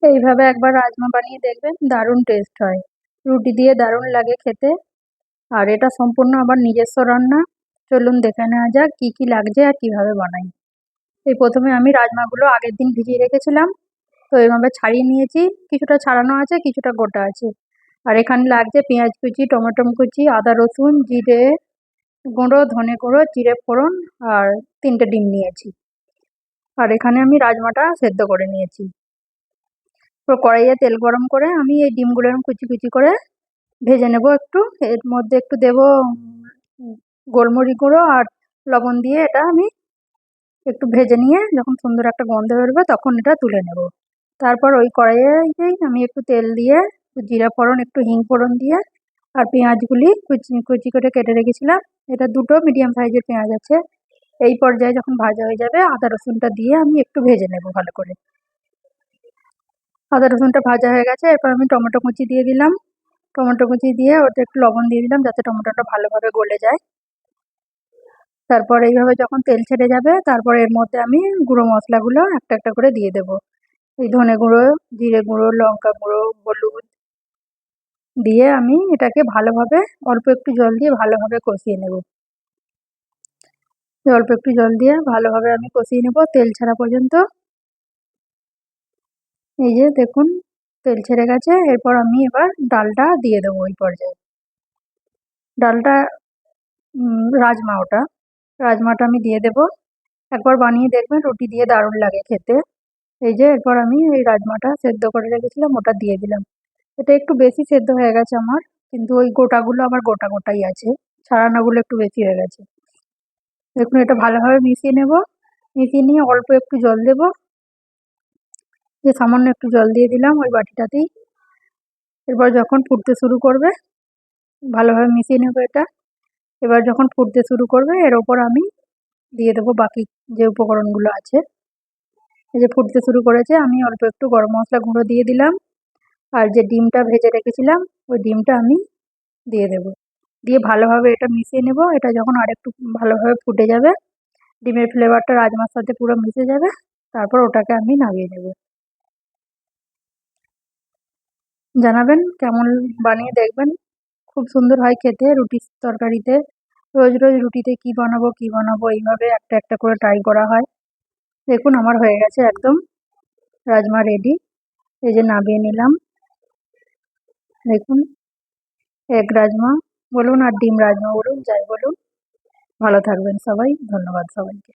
এইভাবে একবার রাজমা বানিয়ে দেখবেন, দারুণ টেস্ট হয়। রুটি দিয়ে দারুণ লাগে খেতে। আর এটা সম্পূর্ণ আমার নিজস্ব রান্না। চলুন দেখে নেওয়া যাক কি কি লাগছে আর কিভাবে বানাই। এই প্রথমে আমি রাজমাগুলো আগের দিন ভিজিয়ে রেখেছিলাম, তো এইভাবে ছাড়িয়ে নিয়েছি। কিছুটা ছাড়ানো আছে, কিছুটা গোটা আছে। আর এখানে লাগছে পেঁয়াজ কুচি, টমেটো কুচি, আদা রসুন, জিরে গুঁড়ো, ধনে গুঁড়ো, জিরে ফোড়ন আর 3টে ডিম নিয়েছি। আর এখানে আমি রাজমাটা সেদ্ধ করে নিয়েছি। তো কড়াইয়ে তেল গরম করে আমি এই ডিমগুলো এরকম কুচি কুচি করে ভেজে নেব একটু। এর মধ্যে একটু দেবো গোলমরিচ গুঁড়ো আর লবণ দিয়ে এটা আমি একটু ভেজে নিয়ে যখন সুন্দর একটা গন্ধ বেরোবে তখন এটা তুলে নেব। তারপর ওই কড়াইয়েই আমি একটু তেল দিয়ে জিরা ফোড়ন, একটু হিং ফোড়ন দিয়ে আর পেঁয়াজগুলি কুচি কুচি করে কেটে রেখেছিলাম। এটা 2টো মিডিয়াম সাইজের পেঁয়াজ আছে। এই পর্যায়ে যখন ভাজা হয়ে যাবে আদা রসুনটা দিয়ে আমি একটু ভেজে নেব ভালো করে। আদা রসুনটা ভাজা হয়ে গেছে, এরপর আমি টমেটো কুচি দিয়ে দিলাম। টমেটো কুচি দিয়ে ওতে একটু লবণ দিয়ে দিলাম যাতে টমেটোটা ভালোভাবে গলে যায়। তারপর এইভাবে যখন তেল ছেড়ে যাবে তারপর এর মধ্যে আমি গুঁড়ো মশলাগুলো একটা একটা করে দিয়ে দেবো। এই ধনে গুঁড়ো, জিরে গুঁড়ো, লঙ্কা গুঁড়ো, হলুদ দিয়ে আমি এটাকে ভালোভাবে অল্প একটু জল দিয়ে ভালোভাবে কষিয়ে নেব। অল্প একটু জল দিয়ে ভালোভাবে আমি কষিয়ে নেব তেল ছাড়া পর্যন্ত। এই যে দেখুন তেল ছেড়ে গেছে, এরপর আমি এবার ডালটা দিয়ে দেবো ওই পর্যায়ে। ডালটা রাজমা, ওটা রাজমাটা আমি দিয়ে দেবো। একবার বানিয়ে দেখবেন, রুটি দিয়ে দারুণ লাগে খেতে। এই যে এরপর আমি এই রাজমাটা সেদ্ধ করে রেখেছিলাম ওটা দিয়ে দিলাম। এটা একটু বেশি সেদ্ধ হয়ে গেছে আমার, কিন্তু ওই গোটাগুলো আমার গোটা গোটাই আছে, ছাড়ানোগুলো একটু বেশি হয়ে গেছে। দেখুন এটা ভালোভাবে মিশিয়ে নেব। মিশিয়ে নিয়ে অল্প একটু জল দেব, যে সামান্য একটু জল দিয়ে দিলাম ওই বাটিটাতেই। এরপর যখন ফুটতে শুরু করবে ভালোভাবে মিশিয়ে নেব এটা। এবার যখন ফুটতে শুরু করবে এর ওপর আমি দিয়ে দেবো বাকি যে উপকরণগুলো আছে। এই যে ফুটতে শুরু করেছে, আমি অল্প একটু গরম মশলা গুঁড়ো দিয়ে দিলাম। আর যে ডিমটা ভেজে রেখেছিলাম ওই ডিমটা আমি দিয়ে দেব। দিয়ে ভালোভাবে এটা মিশিয়ে নেব। এটা যখন আরেকটু ভালোভাবে ফুটে যাবে, ডিমের ফ্লেভারটা রাজমার সাথে পুরো মিশে যাবে, তারপর ওটাকে আমি নামিয়ে নেব। জানাবেন কেমন, বানিয়ে দেখবেন, খুব সুন্দর হয় খেতে রুটির তরকারিতে। রোজ রোজ রুটিতে কি বানাবো কি বানাবো এইভাবে একটা একটা করে ট্রাই করা হয়। দেখুন আমার হয়ে গেছে একদম রাজমা রেডি। এই যে নামিয়ে নিলাম। দেখুন এগ রাজমা বলুন আর ডিম রাজমা বলুন, যাই বলুন। ভালো থাকবেন সবাই, ধন্যবাদ সবাইকে।